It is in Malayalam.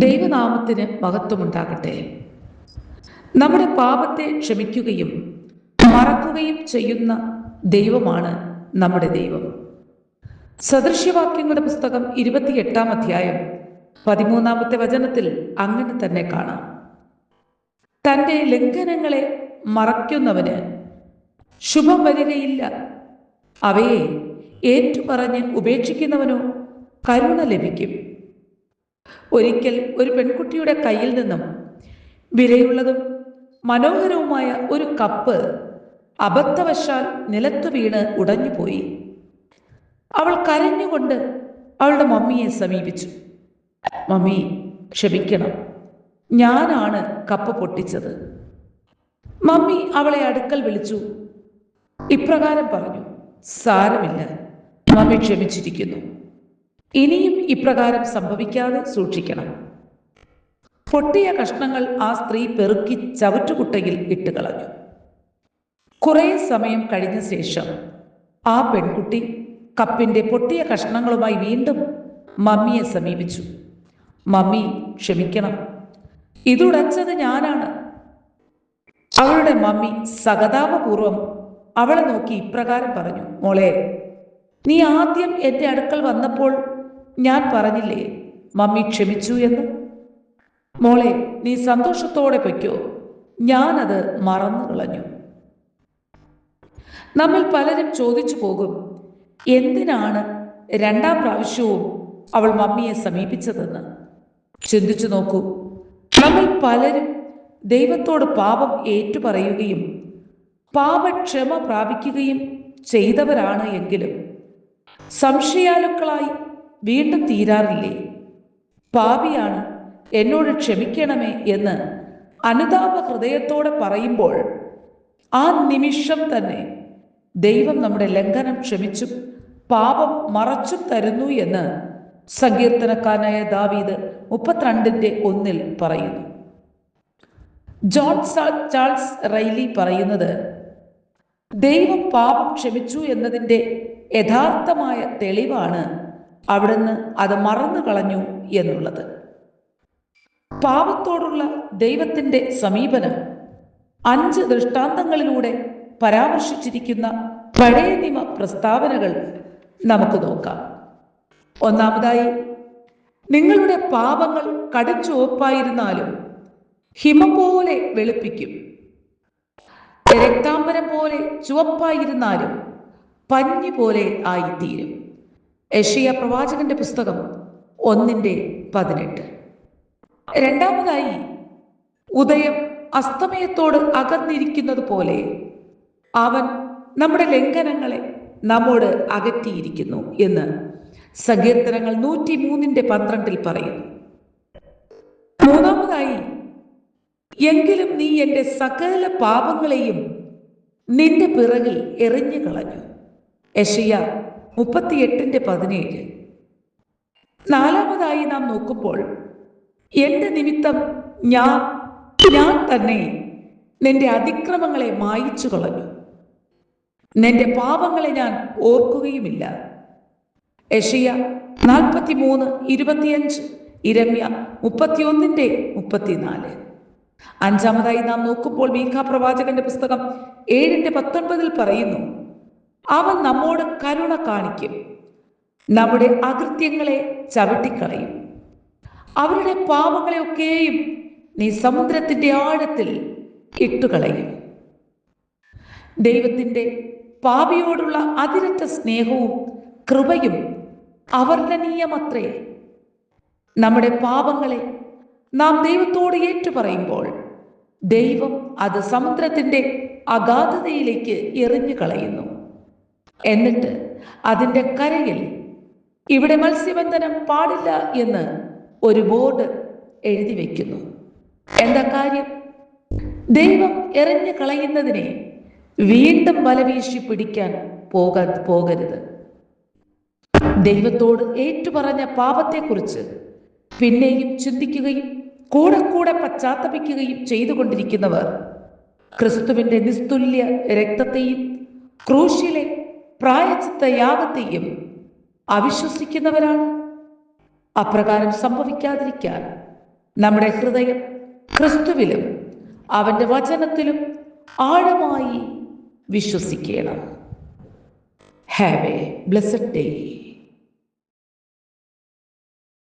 ദൈവനാമത്തിന് മഹത്വമുണ്ടാകട്ടെ. നമ്മുടെ പാപത്തെ ക്ഷമിക്കുകയും മറക്കുകയും ചെയ്യുന്ന ദൈവമാണ് നമ്മുടെ ദൈവം. സദൃശ്യവാക്യങ്ങളുടെ പുസ്തകം 28-ാം അധ്യായം 13-ാമത്തെ വചനത്തിൽ അങ്ങനെ തന്നെ കാണാം. തൻ്റെ ലംഘനങ്ങളെ മറയ്ക്കുന്നവന് ശുഭം വരികയില്ല, അവയെ ഏറ്റുപറഞ്ഞ് ഉപേക്ഷിക്കുന്നവനോ കരുണ ലഭിക്കും. ഒരിക്കൽ ഒരു പെൺകുട്ടിയുടെ കയ്യിൽ നിന്നും വിലയുള്ളതും മനോഹരവുമായ ഒരു കപ്പ് അബദ്ധവശാൽ നിലത്തു വീണ് ഉടഞ്ഞുപോയി. അവൾ കരഞ്ഞുകൊണ്ട് അവളുടെ മമ്മിയെ സമീപിച്ചു. മമ്മി, ക്ഷമിക്കണം, ഞാനാണ് കപ്പ് പൊട്ടിച്ചത്. മമ്മി അവളെ അടുക്കൽ വിളിച്ചു ഇപ്രകാരം പറഞ്ഞു, സാരമില്ല, മമ്മി ക്ഷമിച്ചിരിക്കുന്നു. ഇനിയും ഇപ്രകാരം സംഭവിക്കാതെ സൂക്ഷിക്കണം. പൊട്ടിയ കഷ്ണങ്ങൾ ആ സ്ത്രീ പെറുക്കി ചവറ്റുകുട്ടയിൽ ഇട്ട് കളഞ്ഞു. കുറേ സമയം കഴിഞ്ഞ ശേഷം ആ പെൺകുട്ടി കപ്പിന്റെ പൊട്ടിയ കഷ്ണങ്ങളുമായി വീണ്ടും മമ്മിയെ സമീപിച്ചു. മമ്മി, ക്ഷമിക്കണം, ഇതുടച്ചത് ഞാനാണ്. അവളുടെ മമ്മി സഹതാപപൂർവം അവളെ നോക്കി ഇപ്രകാരം പറഞ്ഞു, മോളെ, നീ ആദ്യം എൻ്റെ അടുക്കൽ വന്നപ്പോൾ ഞാൻ പറഞ്ഞില്ലേ മമ്മി ക്ഷമിച്ചു എന്ന്? മോളെ, നീ സന്തോഷത്തോടെ പൊയ്ക്കോ, ഞാനത് മറന്നു കളഞ്ഞു. നമ്മൾ പലരും ചോദിച്ചു പോകും, എന്തിനാണ് രണ്ടാം പ്രാവശ്യവും അവൾ മമ്മിയെ സമീപിച്ചതെന്ന്. ചിന്തിച്ചു നോക്കൂ. നമ്മൾ പലരും ദൈവത്തോട് പാപം ഏറ്റുപറയുകയും പാപക്ഷമ പ്രാപിക്കുകയും ചെയ്തവരാണ് എങ്കിലും സംശയാലുക്കളായി വീണ്ടും തീരാറില്ലേ? പാപിയാണ്, എന്നോട് ക്ഷമിക്കണമേ എന്ന് അനുതാപ ഹൃദയത്തോടെ പറയുമ്പോൾ ആ നിമിഷം തന്നെ ദൈവം നമ്മുടെ ലംഘനം ക്ഷമിച്ചും പാപം മറച്ചും തരുന്നു എന്ന് സങ്കീർത്തനക്കാരനായ ദാവീദ് 32:1 പറയുന്നു. ജോൺ ചാൾസ് റൈലി പറയുന്നത്, ദൈവം പാപം ക്ഷമിച്ചു എന്നതിൻ്റെ യഥാർത്ഥമായ തെളിവാണ് അവിടുന്ന് അത് മറന്നു കളഞ്ഞു എന്നുള്ളത്. പാപത്തോടുള്ള ദൈവത്തിൻ്റെ സമീപനം 5 ദൃഷ്ടാന്തങ്ങളിലൂടെ പരാമർശിച്ചിരിക്കുന്ന പഴയ നിയമ പ്രസ്താവനകൾ നമുക്ക് നോക്കാം. ഒന്നാമതായി, നിങ്ങളുടെ പാപങ്ങൾ കടുംചുവപ്പായിരുന്നാലും ഹിമം പോലെ വെളുപ്പിക്കും, രക്താംബരം പോലെ ചുവപ്പായിരുന്നാലും പഞ്ഞി പോലെ ആയിത്തീരും. യെശയ്യാ പ്രവാചകന്റെ പുസ്തകം 1:18. രണ്ടാമതായി, ഉദയം അസ്തമയത്തോട് അകന്നിരിക്കുന്നത് പോലെ അവൻ നമ്മുടെ ലംഘനങ്ങളെ നമ്മോട് അകറ്റിയിരിക്കുന്നു എന്ന് സങ്കീർത്തനങ്ങൾ 103:12 പറയുന്നു. മൂന്നാമതായി, എങ്കിലും നീ എൻ്റെ സകല പാപങ്ങളെയും നിന്റെ പിറകിൽ എറിഞ്ഞു കളഞ്ഞു. യെശയ്യാ 38:17. നാലാമതായി നാം നോക്കുമ്പോൾ, എൻ്റെ നിമിത്തം ഞാൻ തന്നെ നിന്റെ അതിക്രമങ്ങളെ മായിച്ചു കളഞ്ഞു, നിന്റെ പാപങ്ങളെ ഞാൻ ഓർക്കുകയുമില്ല. യെശയ്യാ 43:25, യിരെമ്യാ 31:34. അഞ്ചാമതായി നാം നോക്കുമ്പോൾ മീഖാ പ്രവാചകന്റെ പുസ്തകം 7:19 പറയുന്നു, അവൻ നമ്മോട് കരുണ കാണിക്കും, നമ്മുടെ അകൃത്യങ്ങളെ ചവിട്ടിക്കളയും, അവരുടെ പാപങ്ങളെയൊക്കെയും നീ സമുദ്രത്തിന്റെ ആഴത്തിൽ ഇട്ടുകളയും. ദൈവത്തിൻ്റെ പാപിയോടുള്ള അതിരറ്റ സ്നേഹവും കൃപയും അവർണ്ണനീയമത്രേ. നമ്മുടെ പാപങ്ങളെ നാം ദൈവത്തോട് ഏറ്റുപറയുമ്പോൾ ദൈവം അത് സമുദ്രത്തിന്റെ അഗാധതയിലേക്ക് എറിഞ്ഞു കളയുന്നു. എന്നിട്ട് അതിൻ്റെ കരയിൽ ഇവിടെ മത്സ്യബന്ധനം പാടില്ല എന്ന് ഒരു ബോർഡ് എഴുതി വയ്ക്കുന്നു. എന്താ കാര്യം? ദൈവം എറിഞ്ഞു കളയുന്നതിനെ വീണ്ടും വലവീശി പിടിക്കാൻ പോകരുത്. ദൈവത്തോട് ഏറ്റുപറഞ്ഞ പാപത്തെക്കുറിച്ച് പിന്നെയും ചിന്തിക്കുകയും കൂടെ പശ്ചാത്തപിക്കുകയും ചെയ്തുകൊണ്ടിരിക്കുന്നവർ ക്രിസ്തുവിൻ്റെ നിസ്തുല്യ രക്തത്തെയും ക്രൂശിലെ പ്രായശ്ചിത്ത യാഗത്തെയും അവിശ്വസിക്കുന്നവരാണ്. അപ്രകാരം സംഭവിക്കാതിരിക്കാൻ നമ്മുടെ ഹൃദയം ക്രിസ്തുവിലും അവൻ്റെ വചനത്തിലും ആഴമായി വിശ്വസിക്കണം. Have A blessed day.